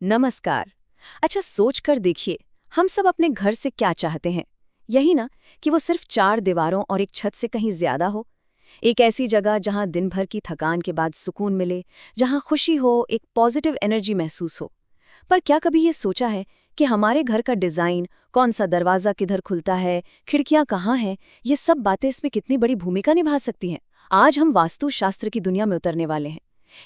नमस्कार। अच्छा, सोच कर देखिए, हम सब अपने घर से क्या चाहते हैं? यही ना, कि वो सिर्फ चार दीवारों और एक छत से कहीं ज्यादा हो। एक ऐसी जगह जहां दिन भर की थकान के बाद सुकून मिले, जहां खुशी हो, एक पॉजिटिव एनर्जी महसूस हो। पर क्या कभी ये सोचा है कि हमारे घर का डिजाइन, कौन सा दरवाजा किधर खुलता है, खिड़कियां कहाँ हैं, ये सब बातें इसमें कितनी बड़ी भूमिका निभा सकती हैं? आज हम वास्तुशास्त्र की दुनिया में उतरने वाले हैं।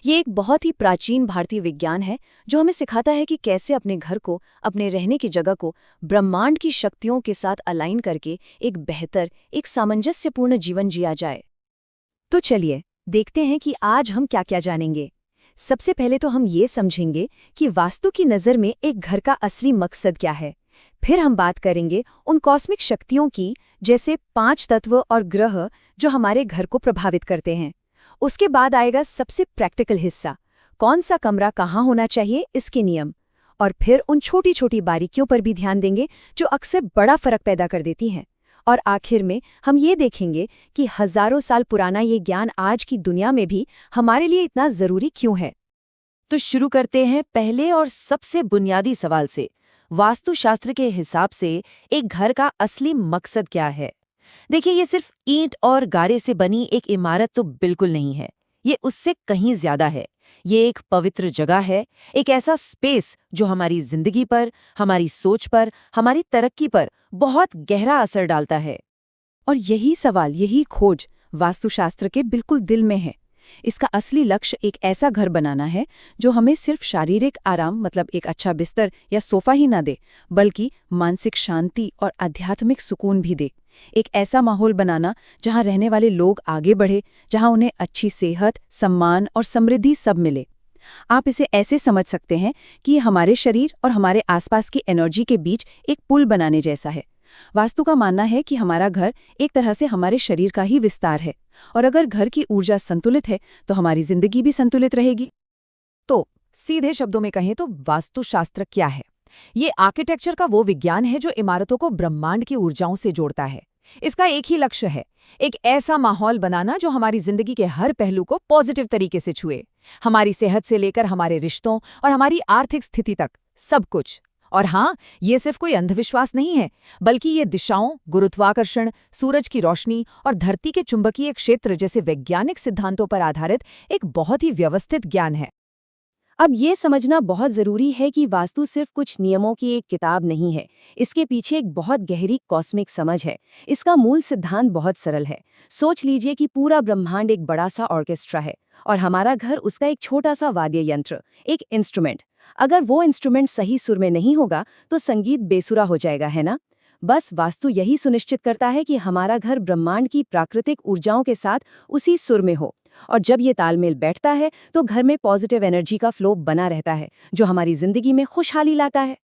ये एक बहुत ही प्राचीन भारतीय विज्ञान है जो हमें सिखाता है कि कैसे अपने घर को, अपने रहने की जगह को ब्रह्मांड की शक्तियों के साथ अलाइन करके एक बेहतर, एक सामंजस्यपूर्ण जीवन जिया जाए। तो चलिए देखते हैं कि आज हम क्या क्या जानेंगे। सबसे पहले तो हम ये समझेंगे कि वास्तु की नज़र में एक घर का असली मकसद क्या है। फिर हम बात करेंगे उन कॉस्मिक शक्तियों की, जैसे 5 तत्व और ग्रह जो हमारे घर को प्रभावित करते हैं। उसके बाद आएगा सबसे प्रैक्टिकल हिस्सा, कौन सा कमरा कहाँ होना चाहिए, इसके नियम। और फिर उन छोटी छोटी बारीकियों पर भी ध्यान देंगे जो अक्सर बड़ा फर्क पैदा कर देती हैं। और आखिर में हम ये देखेंगे कि हजारों साल पुराना ये ज्ञान आज की दुनिया में भी हमारे लिए इतना जरूरी क्यों है। तो शुरू करते हैं पहले और सबसे बुनियादी सवाल से। वास्तुशास्त्र के हिसाब से एक घर का असली मकसद क्या है? देखिए, ये सिर्फ ईंट और गारे से बनी एक इमारत तो बिल्कुल नहीं है। ये उससे कहीं ज्यादा है। ये एक पवित्र जगह है, एक ऐसा स्पेस जो हमारी जिंदगी पर, हमारी सोच पर, हमारी तरक्की पर बहुत गहरा असर डालता है। और यही सवाल, यही खोज वास्तुशास्त्र के बिल्कुल दिल में है। इसका असली लक्ष्य एक ऐसा घर बनाना है जो हमें सिर्फ शारीरिक आराम, मतलब एक अच्छा बिस्तर या सोफा ही ना दे, बल्कि मानसिक शांति और आध्यात्मिक सुकून भी दे। एक ऐसा माहौल बनाना जहां रहने वाले लोग आगे बढ़े, जहां उन्हें अच्छी सेहत, सम्मान और समृद्धि सब मिले। आप इसे ऐसे समझ सकते हैं कि ये हमारे शरीर और हमारे आसपास की एनर्जी के बीच एक पुल बनाने जैसा है। वास्तु का मानना है कि हमारा घर एक तरह से हमारे शरीर का ही विस्तार है, और अगर घर की ऊर्जा संतुलित है तो हमारी जिंदगी भी संतुलित रहेगी। तो सीधे शब्दों में कहें तो वास्तुशास्त्र क्या है? ये आर्किटेक्चर का वो विज्ञान है जो इमारतों को ब्रह्मांड की ऊर्जाओं से जोड़ता है। इसका एक ही लक्ष्य है, एक ऐसा माहौल बनाना जो हमारी जिंदगी के हर पहलू को पॉजिटिव तरीके से छुए। हमारी सेहत से लेकर हमारे रिश्तों और हमारी आर्थिक स्थिति तक, सब कुछ। और हाँ, ये सिर्फ कोई अंधविश्वास नहीं है, बल्कि ये दिशाओं, गुरुत्वाकर्षण, सूरज की रोशनी और धरती के चुंबकीय क्षेत्र जैसे वैज्ञानिक सिद्धांतों पर आधारित एक बहुत ही व्यवस्थित ज्ञान है। अब ये समझना बहुत जरूरी है कि वास्तु सिर्फ कुछ नियमों की एक किताब नहीं है। इसके पीछे एक बहुत गहरी कॉस्मिक समझ है। इसका मूल सिद्धांत बहुत सरल है। सोच लीजिए कि पूरा ब्रह्मांड एक बड़ा सा ऑर्केस्ट्रा है और हमारा घर उसका एक छोटा सा वाद्य यंत्र, एक इंस्ट्रूमेंट। अगर वो इंस्ट्रूमेंट सही सुर में नहीं होगा तो संगीत बेसुरा हो जाएगा, है ना? बस वास्तु यही सुनिश्चित करता है कि हमारा घर ब्रह्मांड की प्राकृतिक ऊर्जाओं के साथ उसी सुर में हो। और जब ये तालमेल बैठता है तो घर में पॉजिटिव एनर्जी का फ्लो बना रहता है, जो हमारी जिंदगी में खुशहाली लाता है।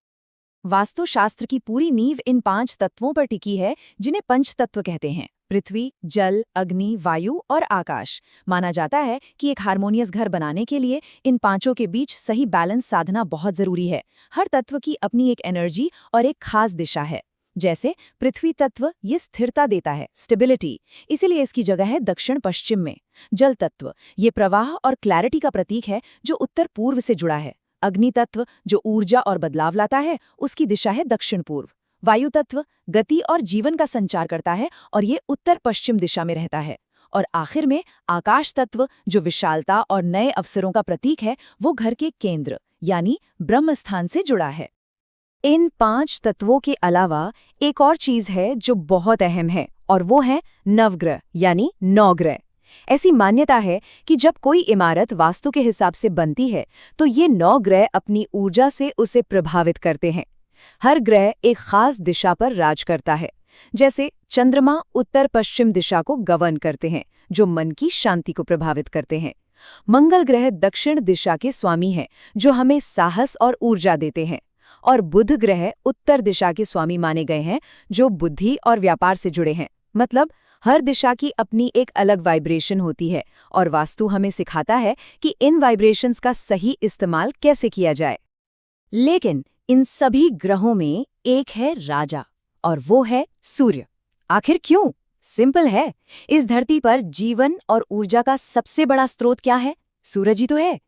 वास्तुशास्त्र की पूरी नींव इन 5 तत्वों पर टिकी है, जिन्हें पंच तत्व कहते हैं: पृथ्वी, जल, अग्नि, वायु और आकाश। माना जाता है कि एक हार्मोनियस घर बनाने के लिए इन पांचों के बीच सही बैलेंस साधना बहुत जरूरी है। हर तत्व की अपनी एक एनर्जी और एक खास दिशा है। जैसे पृथ्वी तत्व ये स्थिरता देता है, स्टेबिलिटी, इसीलिए इसकी जगह है दक्षिण पश्चिम में। जल तत्व ये प्रवाह और क्लैरिटी का प्रतीक है, जो उत्तर पूर्व से जुड़ा है। अग्नि तत्व जो ऊर्जा और बदलाव लाता है, उसकी दिशा है दक्षिण पूर्व। वायु तत्व गति और जीवन का संचार करता है और ये उत्तर पश्चिम दिशा में रहता है। और आखिर में आकाश तत्व जो विशालता और नए अवसरों का प्रतीक है, वो घर के केंद्र यानी ब्रह्म स्थान से जुड़ा है। इन 5 तत्वों के अलावा एक और चीज है जो बहुत अहम है, और वो है नवग्रह यानी 9 ग्रह। ऐसी मान्यता है कि जब कोई इमारत वास्तु के हिसाब से बनती है तो ये 9 ग्रह अपनी ऊर्जा से उसे प्रभावित करते हैं। हर ग्रह एक खास दिशा पर राज करता है। जैसे चंद्रमा उत्तर पश्चिम दिशा को गवर्न करते हैं, जो मन की शांति को प्रभावित करते हैं। मंगल ग्रह दक्षिण दिशा के स्वामी हैं, जो हमें साहस और ऊर्जा देते हैं। और बुध ग्रह उत्तर दिशा के स्वामी माने गए हैं, जो बुद्धि और व्यापार से जुड़े हैं। मतलब हर दिशा की अपनी एक अलग वाइब्रेशन होती है, और वास्तु हमें सिखाता है कि इन वाइब्रेशंस का सही इस्तेमाल कैसे किया जाए। लेकिन इन सभी ग्रहों में एक है राजा, और वो है सूर्य। आखिर क्यों? सिंपल है। इस धरती पर जीवन और ऊर्जा का सबसे बड़ा स्रोत क्या है? सूरज ही तो है।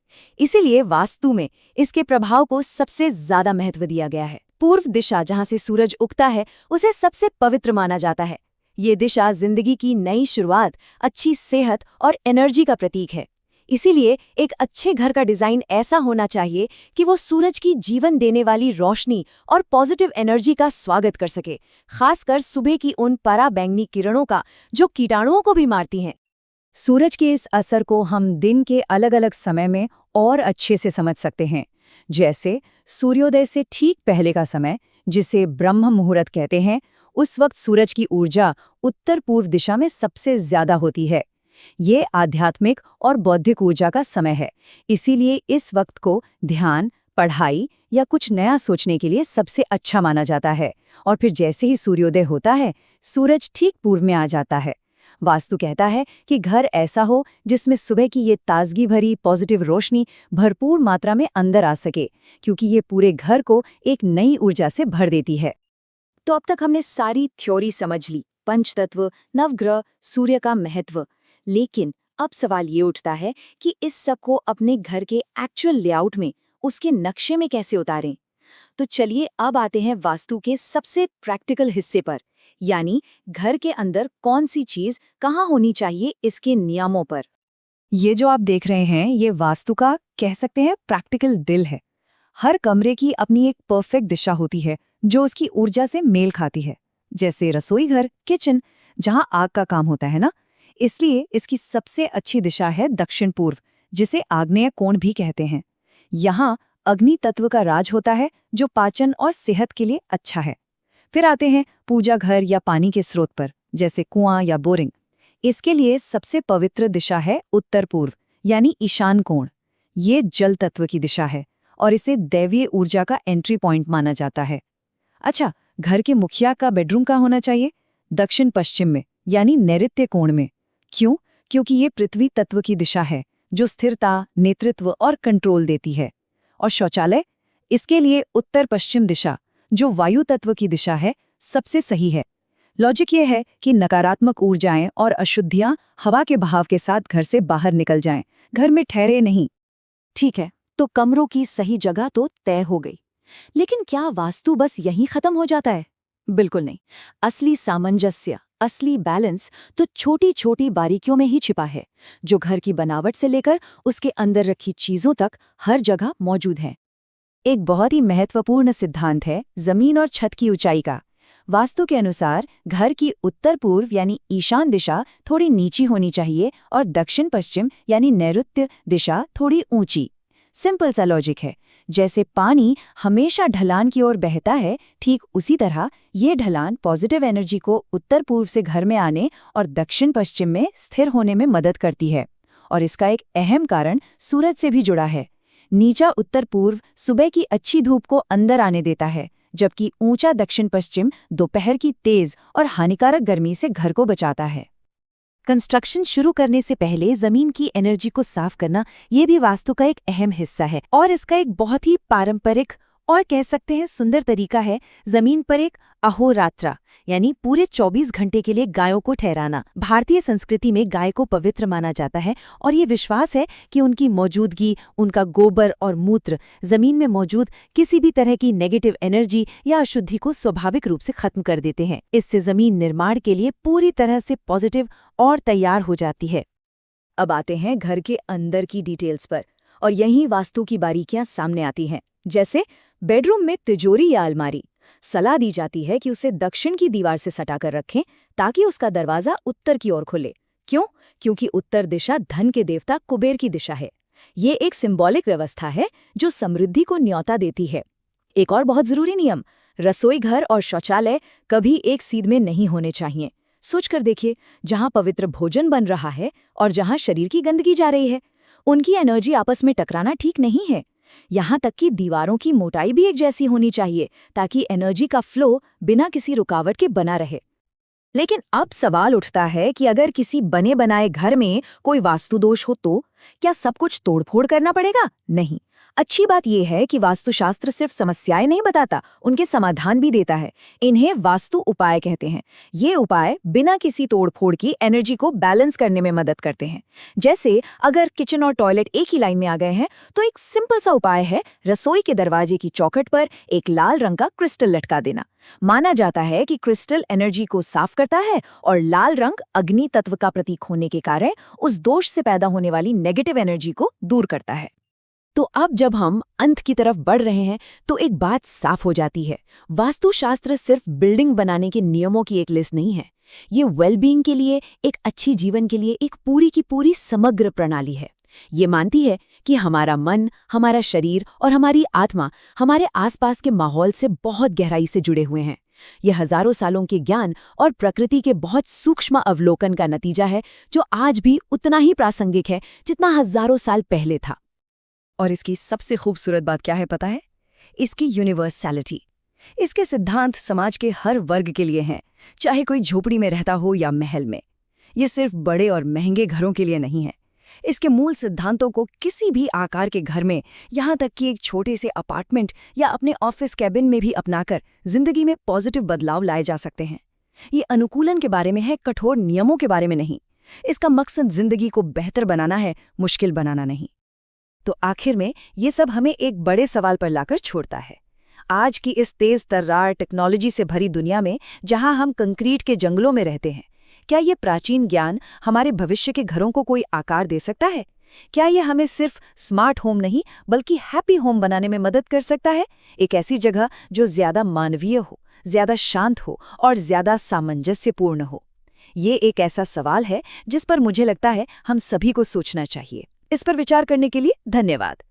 इसीलिए वास्तु में इसके प्रभाव को सबसे ज्यादा महत्व दिया गया है। पूर्व दिशा जहां से सूरज उगता है उसे सबसे पवित्र माना जाता है। ये दिशा जिंदगी की नई शुरुआत, अच्छी सेहत और एनर्जी का प्रतीक है। इसीलिए एक अच्छे घर का डिजाइन ऐसा होना चाहिए कि वो सूरज की जीवन देने वाली रोशनी और पॉजिटिव एनर्जी का स्वागत कर सके, खासकर सुबह की उन पराबैंगनी किरणों का जो कीटाणुओं को भी मारती हैं। सूरज के इस असर को हम दिन के अलग अलग समय में और अच्छे से समझ सकते हैं, जैसे सूर्योदय से ठीक पहले का समय, जिसे ब्रह्म मुहूर्त कहते हैं। उस वक्त सूरज की ऊर्जा उत्तर पूर्व दिशा में सबसे ज्यादा होती है। ये आध्यात्मिक और बौद्धिक ऊर्जा का समय है, इसीलिए इस वक्त को ध्यान, पढ़ाई या कुछ नया सोचने के लिए सबसे अच्छा माना जाता है। और फिर जैसे ही सूर्योदय होता है, सूरज ठीक पूर्व में आ जाता है। वास्तु कहता है कि घर ऐसा हो जिसमें सुबह की ये ताजगी भरी पॉजिटिव रोशनी भरपूर मात्रा में अंदर आ सके, क्योंकि ये पूरे घर को एक नई ऊर्जा से भर देती है। तो अब तक हमने सारी थ्योरी समझ ली, पंचतत्व, नवग्रह, सूर्य का महत्व। लेकिन अब सवाल ये उठता है कि इस सब को अपने घर के एक्चुअल लेआउट में, उसके नक्शे में कैसे उतारें। तो चलिए अब आते हैं वास्तु के सबसे प्रैक्टिकल हिस्से पर, यानी घर के अंदर कौन सी चीज कहाँ होनी चाहिए इसके नियमों पर। ये जो आप देख रहे हैं, ये वास्तु का कह सकते हैं प्रैक्टिकल दिल है। हर कमरे की अपनी एक परफेक्ट दिशा होती है जो उसकी ऊर्जा से मेल खाती है, जैसे रसोई घर, किचन, जहां आग का काम होता है ना। इसलिए इसकी सबसे अच्छी दिशा है दक्षिण पूर्व, जिसे आग्नेय कोण भी कहते हैं। यहाँ अग्नि तत्व का राज होता है, जो पाचन और सेहत के लिए अच्छा है। फिर आते हैं पूजा घर या पानी के स्रोत पर, जैसे कुआं या बोरिंग। इसके लिए सबसे पवित्र दिशा है उत्तर पूर्व, यानी ईशान कोण। ये जल तत्व की दिशा है और इसे दैवीय ऊर्जा का एंट्री पॉइंट माना जाता है। अच्छा, घर के मुखिया का बेडरूम कहाँ होना चाहिए? दक्षिण पश्चिम में, यानी नैऋत्य कोण में। क्यों? क्योंकि ये पृथ्वी तत्व की दिशा है, जो स्थिरता, नेतृत्व और कंट्रोल देती है। और शौचालय? इसके लिए उत्तर पश्चिम दिशा, जो वायु तत्व की दिशा है, सबसे सही है। लॉजिक ये है कि नकारात्मक ऊर्जाएं और अशुद्धियां हवा के बहाव के साथ घर से बाहर निकल जाएं, घर में ठहरे नहीं। ठीक है, तो कमरों की सही जगह तो तय हो गई, लेकिन क्या वास्तु बस यहीं खत्म हो जाता है? बिल्कुल नहीं। असली सामंजस्य, असली बैलेंस तो छोटी छोटी बारीकियों में ही छिपा है, जो घर की बनावट से लेकर उसके अंदर रखी चीजों तक हर जगह मौजूद है। एक बहुत ही महत्वपूर्ण सिद्धांत है जमीन और छत की ऊंचाई का। वास्तु के अनुसार घर की उत्तर पूर्व यानी ईशान दिशा थोड़ी नीची होनी चाहिए और दक्षिण पश्चिम यानी नैऋत्य दिशा थोड़ी ऊंची। सिंपल सा लॉजिक है। जैसे पानी हमेशा ढलान की ओर बहता है, ठीक उसी तरह ये ढलान पॉजिटिव एनर्जी को उत्तर पूर्व से घर में आने और दक्षिण पश्चिम में स्थिर होने में मदद करती है। और इसका एक अहम कारण सूरज से भी जुड़ा है। नीचा उत्तर पूर्व सुबह की अच्छी धूप को अंदर आने देता है, जबकि ऊंचा दक्षिण पश्चिम दोपहर की तेज और हानिकारक गर्मी से घर को बचाता है। कंस्ट्रक्शन शुरू करने से पहले जमीन की एनर्जी को साफ करना ये भी वास्तु का एक अहम हिस्सा है, और इसका एक बहुत ही पारंपरिक और कह सकते हैं सुंदर तरीका है जमीन पर एक अहोरात्रा यानी पूरे 24 घंटे के लिए गायों को ठहराना। भारतीय संस्कृति में गाय को पवित्र माना जाता है और ये विश्वास है कि उनकी मौजूदगी, उनका गोबर और मूत्र जमीन में मौजूद किसी भी तरह की नेगेटिव एनर्जी या अशुद्धि को स्वाभाविक रूप से खत्म कर देते हैं। इससे जमीन निर्माण के लिए पूरी तरह से पॉजिटिव और तैयार हो जाती है। अब आते हैं घर के अंदर की डिटेल्स पर, और यहीं वास्तु की बारीकियां सामने आती हैं। जैसे बेडरूम में तिजोरी या अलमारी, सलाह दी जाती है कि उसे दक्षिण की दीवार से सटाकर रखें ताकि उसका दरवाजा उत्तर की ओर खुले। क्यों? क्योंकि उत्तर दिशा धन के देवता कुबेर की दिशा है। ये एक सिंबॉलिक व्यवस्था है जो समृद्धि को न्योता देती है। एक और बहुत जरूरी नियम, रसोई घर और शौचालय कभी एक सीध में नहीं होने चाहिए। सोचकर देखिए, जहां पवित्र भोजन बन रहा है और जहां शरीर की गंदगी जा रही है, उनकी एनर्जी आपस में टकराना ठीक नहीं है। यहाँ तक कि दीवारों की मोटाई भी एक जैसी होनी चाहिए ताकि एनर्जी का फ्लो बिना किसी रुकावट के बना रहे। लेकिन अब सवाल उठता है कि अगर किसी बने बनाए घर में कोई वास्तु दोष हो तो क्या सब कुछ तोड़फोड़ करना पड़ेगा? नहीं, अच्छी बात यह है कि वास्तुशास्त्र सिर्फ समस्याएं नहीं बताता, उनके समाधान भी देता है। इन्हें वास्तु उपाय कहते हैं। ये उपाय बिना किसी तोड़फोड़ की एनर्जी को बैलेंस करने में मदद करते हैं। जैसे अगर किचन और टॉयलेट एक ही लाइन में आ गए हैं तो एक सिंपल सा उपाय है रसोई के दरवाजे की चौखट पर एक लाल रंग का क्रिस्टल लटका देना। माना जाता है कि क्रिस्टल एनर्जी को साफ करता है और लाल रंग अग्नि तत्व का प्रतीक होने के कारण उस दोष से पैदा होने वाली नेगेटिव एनर्जी को दूर करता है। तो अब जब हम अंत की तरफ बढ़ रहे हैं तो एक बात साफ हो जाती है, वास्तुशास्त्र सिर्फ बिल्डिंग बनाने के नियमों की एक लिस्ट नहीं है। ये वेलबींग के लिए, एक अच्छी जीवन के लिए एक पूरी की पूरी समग्र प्रणाली है। ये मानती है कि हमारा मन, हमारा शरीर और हमारी आत्मा हमारे आसपास के माहौल से बहुत गहराई से जुड़े हुए हैं। ये हजारों सालों के ज्ञान और प्रकृति के बहुत सूक्ष्म अवलोकन का नतीजा है, जो आज भी उतना ही प्रासंगिक है जितना हजारों साल पहले था। और इसकी सबसे खूबसूरत बात क्या है पता है? इसकी यूनिवर्सैलिटी। इसके सिद्धांत समाज के हर वर्ग के लिए हैं, चाहे कोई झोपड़ी में रहता हो या महल में। ये सिर्फ बड़े और महंगे घरों के लिए नहीं है। इसके मूल सिद्धांतों को किसी भी आकार के घर में, यहाँ तक कि एक छोटे से अपार्टमेंट या अपने ऑफिस कैबिन में भी अपनाकर जिंदगी में पॉजिटिव बदलाव लाए जा सकते हैं। ये अनुकूलन के बारे में है, कठोर नियमों के बारे में नहीं। इसका मकसद जिंदगी को बेहतर बनाना है, मुश्किल बनाना नहीं। तो आखिर में ये सब हमें एक बड़े सवाल पर लाकर छोड़ता है। आज की इस तेज तर्रार टेक्नोलॉजी से भरी दुनिया में, जहां हम कंक्रीट के जंगलों में रहते हैं, क्या ये प्राचीन ज्ञान हमारे भविष्य के घरों को कोई आकार दे सकता है? क्या ये हमें सिर्फ स्मार्ट होम नहीं बल्कि हैप्पी होम बनाने में मदद कर सकता है? एक ऐसी जगह जो ज्यादा मानवीय हो, ज्यादा शांत हो और ज्यादा सामंजस्यपूर्ण हो। ये एक ऐसा सवाल है जिस पर मुझे लगता है हम सभी को सोचना चाहिए। इस पर विचार करने के लिए धन्यवाद।